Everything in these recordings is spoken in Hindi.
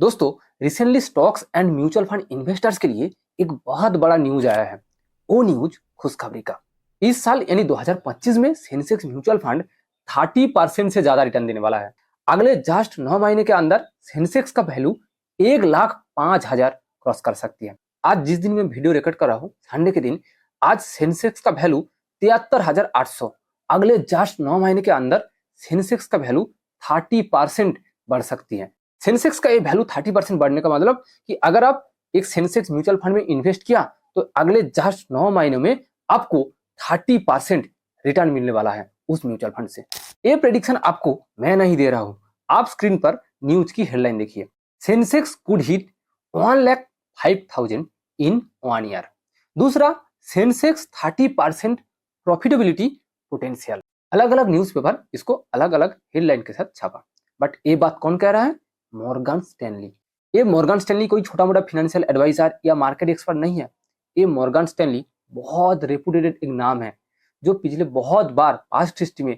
दोस्तों, recently stocks and mutual fund investors के लिए एक बहुत बड़ा न्यूज आया है। वो न्यूज खुशखबरी का। इस साल यानी 2025 में सेंसेक्स म्यूचुअल फंड 30% से ज्यादा रिटर्न देने वाला है। अगले जस्ट 9 महीने के अंदर सेंसेक्स का वैल्यू 1,05,000 क्रॉस कर सकती है। आज जिस दिन मैं वीडियो रिकॉर्ड कर रहा हूँ, संडे के दिन, आज सेंसेक्स का वैल्यू 73,800। अगले जस्ट 9 महीने के अंदर सेंसेक्स का वैल्यू 30% बढ़ सकती है। सेंसेक्स का ये वैल्यू 30% बढ़ने का मतलब कि अगर आप एक सेंसेक्स म्यूचुअल फंड में इन्वेस्ट किया तो अगले जस्ट 9 महीनों में आपको 30% रिटर्न मिलने वाला है उस म्यूचुअल फंड से। ये प्रेडिक्शन आपको मैं नहीं दे रहा हूं, आप स्क्रीन पर न्यूज की हेडलाइन देखिए। Sensex could hit 1,05,000 in 1 year. दूसरा, सेंसेक्स 30% प्रॉफिटेबिलिटी पोटेंशियल। अलग अलग न्यूज़पेपर इसको अलग अलग हेडलाइन के साथ छापा, बट ये बात कौन कह रहा है? Morgan Stanley. ये मॉर्गन स्टैनली कोई छोटा मोटा फाइनेंशियल एडवाइजर या मार्केट एक्सपर्ट नहीं है। ये मॉर्गन स्टैनली बहुत रेपुटेड एक नाम है जो पिछले बहुत बार पास्ट हिस्ट्री में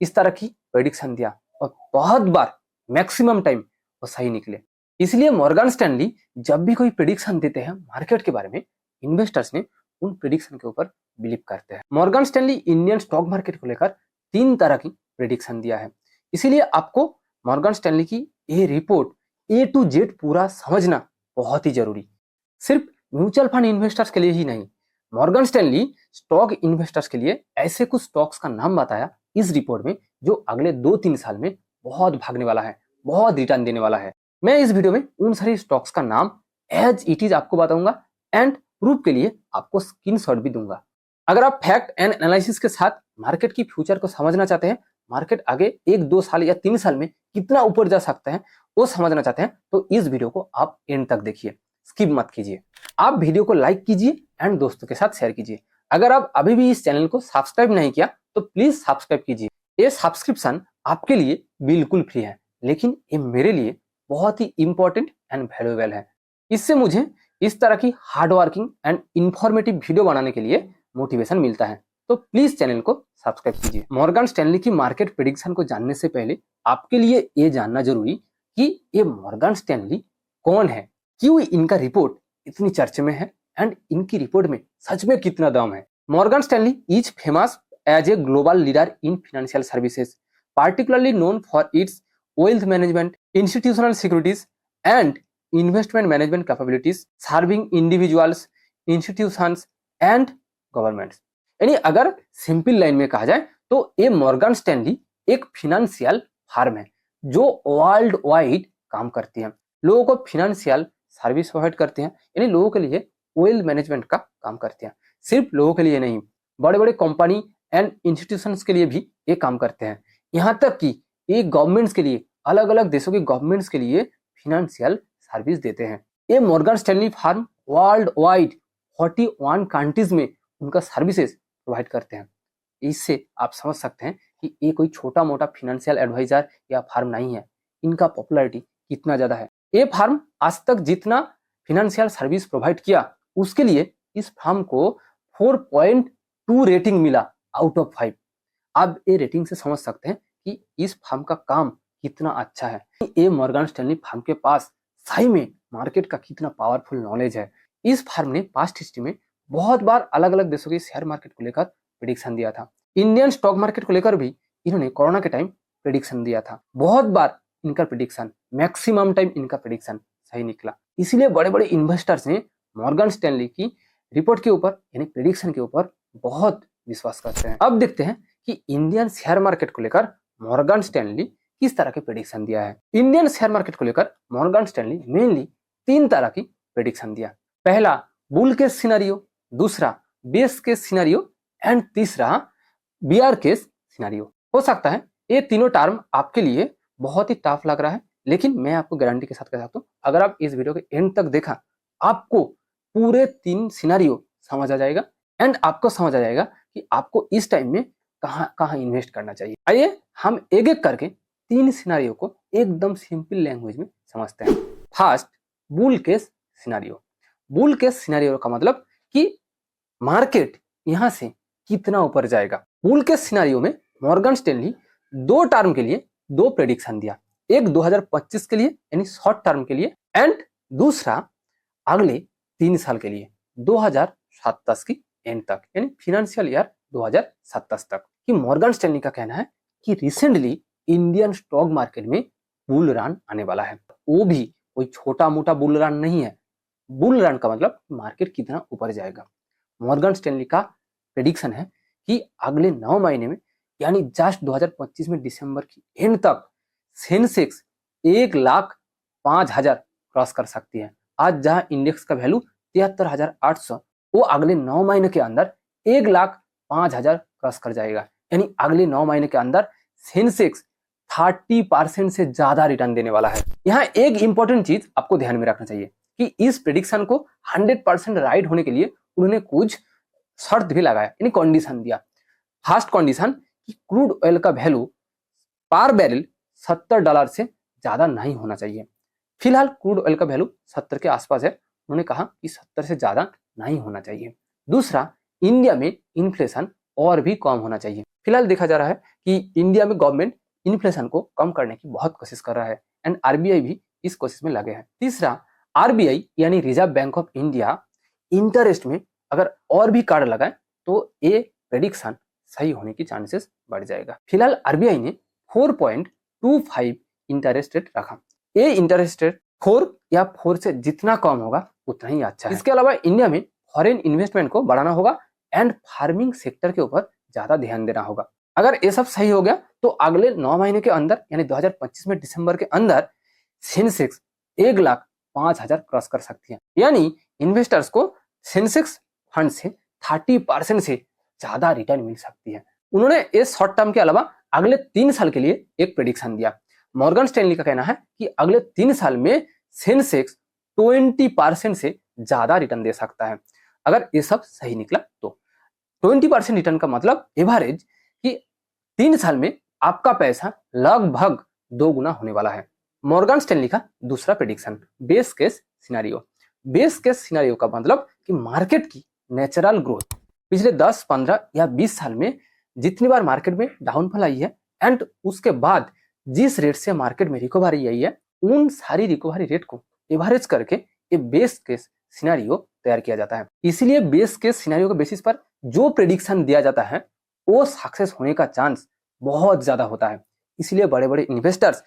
इस तरह की प्रेडिक्शन दिया और बहुत बार मैक्सिमम टाइम वो सही निकले। इसलिए मॉर्गन स्टैनली जब भी कोई प्रेडिक्शन देते हैं मार्केट के बारे में, इन्वेस्टर्स ने उन प्रेडिक्शन के ऊपर बिलीव करते हैं। Morgan Stanley Indian stock market को लेकर 3 तरह की प्रेडिक्शन दिया है। इसीलिए आपको मॉर्गन स्टैनली की ये रिपोर्ट ए टू जेड पूरा समझना बहुत ही जरूरी। सिर्फ म्यूचुअल फंड इन्वेस्टर्स के लिए ही नहीं, मॉर्गन स्टैनली स्टॉक इन्वेस्टर्स के लिए ऐसे कुछ स्टॉक्स का नाम बताया इस रिपोर्ट में जो अगले 2-3 साल में बहुत भागने वाला है, बहुत रिटर्न देने वाला है। मैं इस वीडियो में उन सारी स्टॉक्स का नाम एज इट इज आपको बताऊंगा एंड प्रूफ के लिए आपको स्क्रीनशॉट भी दूंगा। अगर आप फैक्ट एंड एनालिसिस के साथ मार्केट की फ्यूचर को समझना चाहते हैं, मार्केट आगे 1-2 साल या 3 साल में कितना ऊपर जा सकता है वो समझना चाहते हैं, तो इस वीडियो को आप एंड तक देखिए, स्किप मत कीजिए। आप वीडियो को लाइक कीजिए एंड दोस्तों के साथ शेयर कीजिए। अगर आप अभी भी इस चैनल को सब्सक्राइब नहीं किया तो प्लीज सब्सक्राइब कीजिए। ये सब्सक्रिप्शन आपके लिए बिल्कुल फ्री है, लेकिन ये मेरे लिए बहुत ही इंपॉर्टेंट एंड वैल्यूएबल है। इससे मुझे इस तरह की hard working and informative video बनाने के लिए मोटिवेशन मिलता है, तो प्लीज चैनल को सब्सक्राइब कीजिए। मॉर्गन स्टैनली की मार्केट प्रेडिक्शन को जानने से पहले आपके लिए ये जानना जरूरी कि ये मॉर्गन स्टैनली कौन है, क्यों इनका रिपोर्ट इतनी चर्चे में है एंड इनकी रिपोर्ट में सच में कितना दम है। Morgan Stanley is famous as a global leader in financial services, particularly known for its wealth management, institutional securities, and investment management capabilities, serving individuals, institutions, and governments। यानी अगर सिंपल लाइन में कहा जाए तो ये मॉर्गन स्टैनली एक फिनेंशियल फर्म है जो वर्ल्ड वाइड काम करती है, लोगों को फिनेंशियल सर्विस प्रोवाइड करते हैं, यानी लोगों के लिए वेल्थ मैनेजमेंट का काम करते हैं। सिर्फ लोगों के लिए नहीं, बड़े बड़े कंपनी एंड इंस्टीट्यूशंस के लिए भी ये काम करते हैं। यहाँ तक कि ये गवर्नमेंट्स के लिए, अलग अलग देशों के गवर्नमेंट्स के लिए फिनेंशियल सर्विस देते हैं। ये Morgan Stanley firm world wide 41 countries में उनका सर्विसेज प्रोवाइड करते हैं। इससे आप समझ सकते हैं कि ये कोई छोटा मोटा फिनेंशियल एडवाइजर या फर्म नहीं है, इनका पॉपुलैरिटी कितना ज्यादा है। ये फर्म आज तक जितना फिनेंशियल सर्विस प्रोवाइड किया उसके लिए इस फर्म को 4.2 रेटिंग मिला आउट ऑफ 5। आप ये रेटिंग से समझ सकते हैं कि इस फर्म का काम कितना अच्छा है। ये मॉर्गन स्टैनली फर्म के पास सही में मार्केट का कितना पावरफुल नॉलेज है। इस फर्म ने पास्ट हिस्ट्री में बहुत बार अलग अलग देशों के शेयर मार्केट को लेकर प्रेडिक्शन दिया था। इंडियन स्टॉक मार्केट को लेकर भी इन्होंने कोरोना के टाइम प्रेडिक्शन दिया था। बहुत बार इनका प्रेडिक्शन, मैक्सिमम टाइम इनका प्रेडिक्शन सही निकला। इसीलिए बड़े बड़े इन्वेस्टर्स ने मॉर्गन स्टैनली की रिपोर्ट के ऊपर यानी प्रेडिक्शन के ऊपर बहुत विश्वास करते हैं। अब देखते हैं कि इंडियन शेयर मार्केट को लेकर मॉर्गन स्टैनली किस तरह के प्रेडिक्शन दिया है। इंडियन शेयर मार्केट को लेकर मॉर्गन स्टैनली मेनली 3 तरह की प्रेडिक्शन दिया। पहला बुल केस सिनेरियो, दूसरा बेस केस सिनेरियो एंड तीसरा बियर केस सिनेरियो। हो सकता है ये तीनों टर्म आपके लिए बहुत ही टफ लग रहा है, लेकिन मैं आपको गारंटी के साथ कह सकता हूँ, अगर आप इस वीडियो के एंड तक देखा आपको पूरे 3 सिनेरियो समझ आ जाएगा एंड आपको समझ आ जाएगा कि आपको इस टाइम में कहाँ कहाँ इन्वेस्ट करना चाहिए। आइए हम एक एक करके 3 सिनेरियो को एकदम सिंपल लैंग्वेज में समझते हैं। First, bull case scenario. Bull case scenario का मतलब कि मार्केट यहां से कितना ऊपर जाएगा। बुल केस सिनेरियो में मॉर्गन स्टैनली 2 टर्म के लिए 2 प्रेडिक्शन दिया। एक 2025 के लिए यानी शॉर्ट टर्म के लिए, एंड दूसरा अगले 3 साल के लिए 2027 की एंड तक, यानी फाइनेंशियल ईयर 2027 तक। कि मॉर्गन स्टैनली का कहना है कि रिसेंटली इंडियन स्टॉक मार्केट में बुल रन आने वाला है। वो भी कोई छोटा मोटा बुल रन नहीं है। बुल रन का मतलब मार्केट कितना ऊपर जाएगा। मॉर्गन स्टैनली का प्रेडिक्शन है कि अगले 9 महीने में, यानी जस्ट 2025 में दिसंबर की एंड तक सेंसेक्स 1,05,000 क्रॉस कर सकती है। आज जहां इंडेक्स का वैल्यू 73,800, वो अगले 9 महीने के अंदर 1,05,000 क्रॉस कर जाएगा। यानी अगले 9 महीने के अंदर सेंसेक्स 30% से ज्यादा रिटर्न देने वाला है। यहाँ एक इंपॉर्टेंट चीज आपको ध्यान में रखना चाहिए कि इस प्रेडिक्शन को 100% राइट होने के लिए उन्होंने कुछ शर्त भी लगाया, यानी कंडीशन दिया। फर्स्ट कंडीशन कि क्रूड ऑयल का वैल्यू पर बैरल $70 से ज्यादा नहीं होना चाहिए। फिलहाल क्रूड ऑयल का वैल्यू 70 के आसपास है। उन्होंने कहा कि 70 से ज्यादा नहीं होना चाहिए। दूसरा, इंडिया में इन्फ्लेशन और भी कम होना चाहिए। फिलहाल देखा जा रहा है कि इंडिया में गवर्नमेंट इन्फ्लेशन को कम करने की बहुत कोशिश कर रहा है, एंड आरबीआई भी इस कोशिश में लगे हैं। तीसरा, आरबीआई यानी reserve bank of India interest में अगर और भी कार्ड लगाए तो ये प्रेडिक्शन सही होने की चांसेस बढ़ जाएगा। फिलहाल आरबीआई ने 4.25 इंटरेस्ट रेट रखा। ये इंटरेस्ट रेट 4 या 4 से जितना कम होगा उतना ही अच्छा है। इसके अलावा इंडिया में फॉरेन इन्वेस्टमेंट को बढ़ाना होगा एंड फार्मिंग सेक्टर के ऊपर ज्यादा ध्यान देना होगा। अगर ये सब सही हो गया तो अगले 9 महीने के अंदर, यानी 2025 में दिसंबर के अंदर सेंसेक्स 1,05,000 क्रॉस कर सकती है। यानी इन्वेस्टर्स को सेंसेक्स फंड से 30% से ज्यादा रिटर्न मिल सकती है। उन्होंने इस शॉर्ट टर्म के अलावा अगले 3 साल के लिए एक प्रेडिक्शन दिया। मॉर्गन स्टैनली का कहना है कि अगले 3 साल में सेंसेक्स 20% से ज्यादा रिटर्न दे सकता है। अगर ये सब सही निकला तो 20% रिटर्न का मतलब एवरेज कि 3 साल में आपका पैसा लगभग 2 गुना होने वाला है। मॉर्गन स्टैनली का दूसरा prediction, base case scenario. Base case scenario का मतलब कि मार्केट की नेचुरल ग्रोथ पिछले 10, 15 या 20 साल में जितनी बार मार्केट में डाउनफॉल आई है एंड उसके बाद जिस रेट से मार्केट में रिकवरी आई है, उन सारी रिकवरी रेट को एवरेज करके ये बेस केस सिनेरियो तैयार किया जाता है। इसीलिए बेस केस सिनेरियो के बेसिस पर जो प्रेडिक्शन दिया जाता है वो सक्सेस होने का चांस बहुत ज्यादा होता है। इसलिए बड़े बड़े इन्वेस्टर्स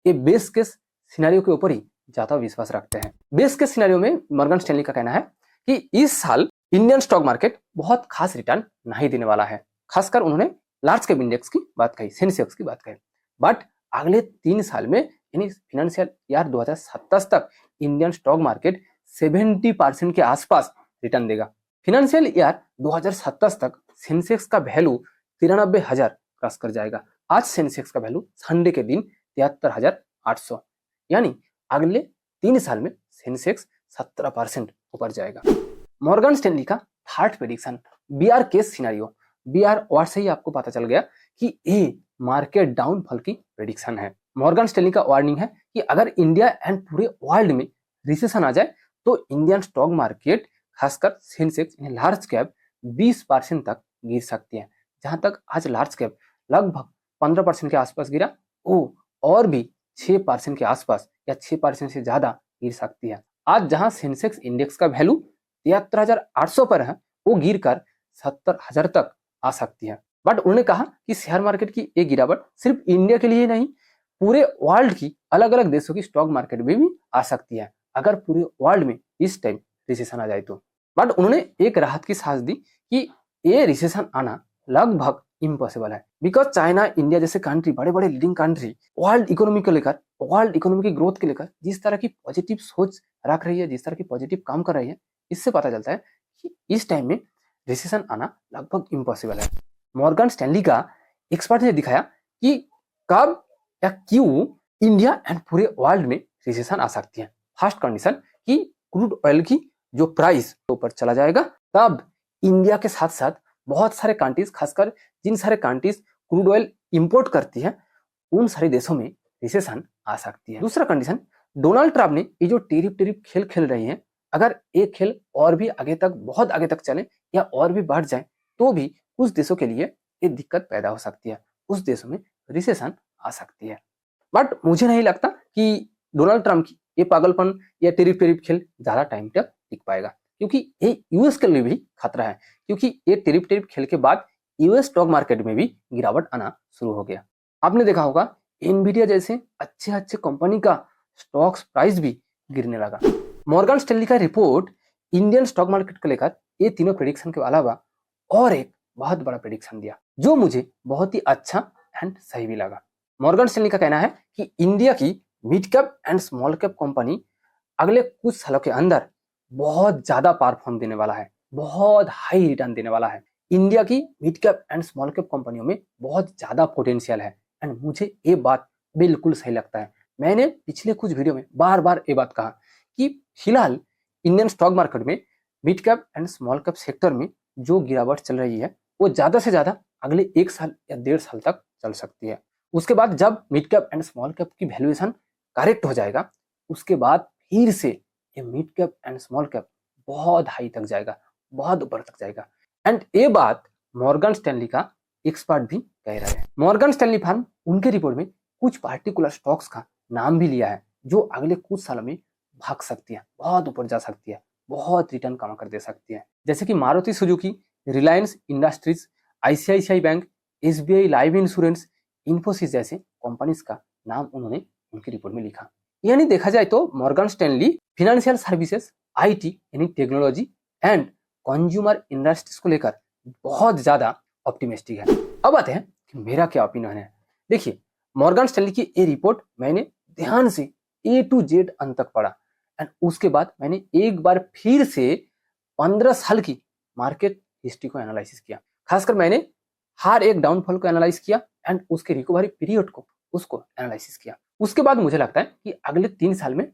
ये बेस केस सिनेरियो के ऊपर ही ज्यादा विश्वास रखते हैं। बेस केस सिनेरियो में मॉर्गन स्टैनली का कहना है कि इस साल इंडियन स्टॉक मार्केट बहुत खास रिटर्न नहीं देने वाला है। खासकर उन्होंने लार्ज कैप इंडेक्स की बात कही, सेंसेक्स की बात कही। बट अगले 3 साल में, यानी फाइनेंशियल ईयर 2027 तक इंडियन स्टॉक मार्केट 70% के आसपास रिटर्न देगा। फाइनेंशियल ईयर 2027 तक सेंसेक्स का वैल्यू 93,000 क्रॉस कर जाएगा। आज सेंसेक्स का वैल्यू संडे के दिन 73,800, यानी अगले 3 साल में सेंसेक्स 17% ऊपर जाएगा। मॉर्गन स्टैनली का third prediction, bear case scenario. Bear word से ही आपको पता चल गया कि ये मार्केट डाउनफॉल की प्रेडिक्शन है। मॉर्गन स्टैनली का वार्निंग है कि अगर इंडिया एंड पूरे वर्ल्ड में रिसेशन आ जाए तो इंडियन स्टॉक मार्केट खासकर सेंसेक्स यानी लार्ज कैप 20% तक गिर सकती है। जहां तक आज लार्ज कैप लगभग 15% के आसपास गिरा, वो और भी 6% के आसपास या 6% से ज्यादा गिर सकती है। आज जहां सेंसेक्स इंडेक्स का वैल्यू 73,800 पर है, वो गिर कर 70,000 तक आ सकती है। बट उन्होंने कहा कि शेयर मार्केट की एक गिरावट सिर्फ इंडिया के लिए नहीं, पूरे वर्ल्ड की अलग अलग देशों की स्टॉक मार्केट में भी आ सकती है अगर पूरे वर्ल्ड में इस टाइम रिसेशन आ जाए तो। बट उन्होंने एक राहत की सांस दी कि ये रिसेशन आना लगभग इम्पॉसिबल है, बिकॉज चाइना, इंडिया जैसे कंट्री, बड़े बड़े लीडिंग कंट्री वर्ल्ड इकोनॉमी को लेकर, वर्ल्ड इकोनॉमी की ग्रोथ के लेकर जिस तरह की पॉजिटिव सोच रख रही है, जिस तरह की पॉजिटिव काम कर रही है, इससे पता चलता है कि इस टाइम में रिसेशन आना लगभग इम्पॉसिबल है। मॉर्गन स्टैनली का एक्सपर्ट ने दिखाया कि कब या क्यों इंडिया एंड पूरे वर्ल्ड में रिसेशन आ सकती है। फर्स्ट कंडीशन कि क्रूड ऑयल की जो प्राइस ऊपर चला जाएगा, तब इंडिया के साथ साथ बहुत सारे कंट्रीज, खासकर जिन सारे कंट्रीज क्रूड ऑयल इंपोर्ट करती है, उन सारे देशों में रिसेशन आ सकती है। दूसरा कंडीशन, डोनाल्ड ट्रंप ने ये जो टेरिफ खेल खेल रही है, अगर ये खेल और भी आगे तक, बहुत आगे तक चले या और भी बढ़ जाए तो भी कुछ देशों के लिए ये दिक्कत पैदा हो सकती है, उस देशों में रिसेशन आ सकती है। बट मुझे नहीं लगता कि डोनाल्ड ट्रंप की ये पागलपन या टेरिफ खेल ज्यादा टाइम तक टिक पाएगा, क्योंकि ये यूएस के लिए भी खतरा है, क्योंकि ये टेरिफ खेल के बाद यूएस स्टॉक मार्केट में भी गिरावट आना शुरू हो गया। आपने देखा होगा एनवीडिया जैसे अच्छे अच्छे कंपनी का स्टॉक्स प्राइस भी गिरने लगा। मॉर्गन स्टैनली का रिपोर्ट इंडियन स्टॉक मार्केट को लेकर ये तीनों प्रेडिक्शन के अलावा और एक बहुत बड़ा प्रेडिक्शन दिया, जो मुझे बहुत ही अच्छा एंड सही भी लगा। मॉर्गन स्टैनली का कहना है कि इंडिया की mid cap and small cap company अगले कुछ सालों के अंदर बहुत ज्यादा परफॉर्म देने वाला है, बहुत हाई रिटर्न देने वाला है। इंडिया की mid cap and small cap कंपनियों में बहुत ज्यादा पोटेंशियल है एंड मुझे ये बात बिल्कुल सही लगता है। मैंने पिछले कुछ वीडियो में बार बार ये बात कहा कि फिलहाल इंडियन स्टॉक मार्केट में mid cap and small cap sector में जो गिरावट चल रही है वो ज्यादा से ज्यादा अगले 1 साल या 1.5 साल तक चल सकती है। उसके बाद जब mid cap and small cap की वैल्यूएशन करेक्ट हो जाएगा, उसके बाद फिर से ये mid cap and small cap बहुत हाई तक जाएगा, बहुत ऊपर तक जाएगा। एंड ये बात मॉर्गन स्टैनली का एक्सपर्ट भी कह रहे हैं। मॉर्गन स्टैनली फर्म उनके रिपोर्ट में कुछ पार्टिकुलर स्टॉक्स का नाम भी लिया है जो अगले कुछ सालों में भाग सकती है, बहुत ऊपर जा सकती है, बहुत रिटर्न कमा कर दे सकती है, जैसे कि Maruti Suzuki, Reliance industries, ICICI bank, SBI life insurance, Infosys जैसे कंपनीज का नाम उन्होंने उनकी रिपोर्ट में लिखा। यानी देखा जाए तो Morgan Stanley financial services, IT यानी टेक्नोलॉजी एंड कंज्यूमर इंडस्ट्रीज को लेकर बहुत ज्यादा ऑप्टिमिस्टिक है। अब आते हैं कि मेरा क्या ओपिनियन है। देखिए, मॉर्गन स्टैनली की ये रिपोर्ट मैंने ध्यान से ए टू जेड अंत तक पढ़ा एंड उसके बाद मैंने एक बार फिर से 15 साल की मार्केट हिस्ट्री को एनालिसिस किया। खासकर मैंने हर एक डाउनफॉल को एनालाइज किया एंड उसके रिकवरी पीरियड को उसको एनालिसिस किया। उसके बाद मुझे लगता है कि अगले 3 साल में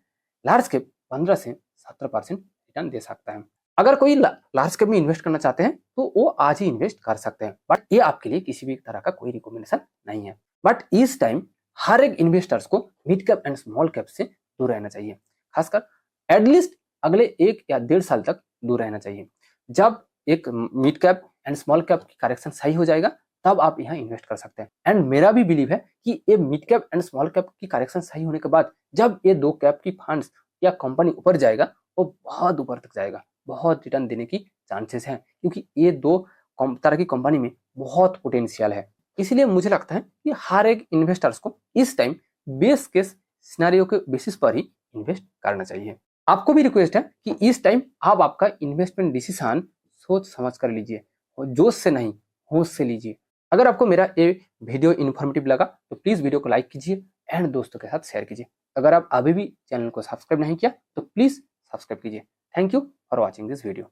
लार्ज कैप 15 से 17% रिटर्न दे सकता है। अगर कोई लार्ज कैप में इन्वेस्ट करना चाहते हैं तो वो आज ही इन्वेस्ट कर सकते हैं, बट ये आपके लिए किसी भी तरह का कोई रिकमेंडेशन नहीं है। बट इस टाइम हर एक इन्वेस्टर्स को mid cap and small cap से दूर रहना चाहिए, खासकर एटलीस्ट अगले 1 या 1.5 साल तक दूर रहना चाहिए। जब एक mid cap and small cap की करेक्शन सही हो जाएगा तब आप यहाँ इन्वेस्ट कर सकते हैं। एंड मेरा भी बिलीव है कि ये mid cap and small cap की करेक्शन सही होने के बाद जब ये 2 कैप की फंड्स या कंपनी ऊपर जाएगा वो बहुत ऊपर तक जाएगा, बहुत रिटर्न देने की चांसेस हैं, क्योंकि ये 2 तरह की कंपनी में बहुत पोटेंशियल है। इसलिए मुझे लगता है कि हर एक इन्वेस्टर्स को इस टाइम बेस केस सिनेरियो के बेसिस पर ही इन्वेस्ट करना चाहिए। आपको भी रिक्वेस्ट है कि इस टाइम आप आपका इन्वेस्टमेंट डिसीजन सोच समझ कर लीजिए, जोश से नहीं होश से लीजिए। अगर आपको मेरा ये वीडियो इन्फॉर्मेटिव लगा तो प्लीज वीडियो को लाइक कीजिए एंड दोस्तों के साथ शेयर कीजिए। अगर आप अभी भी चैनल को सब्सक्राइब नहीं किया तो प्लीज सब्सक्राइब कीजिए। Thank you for watching this video.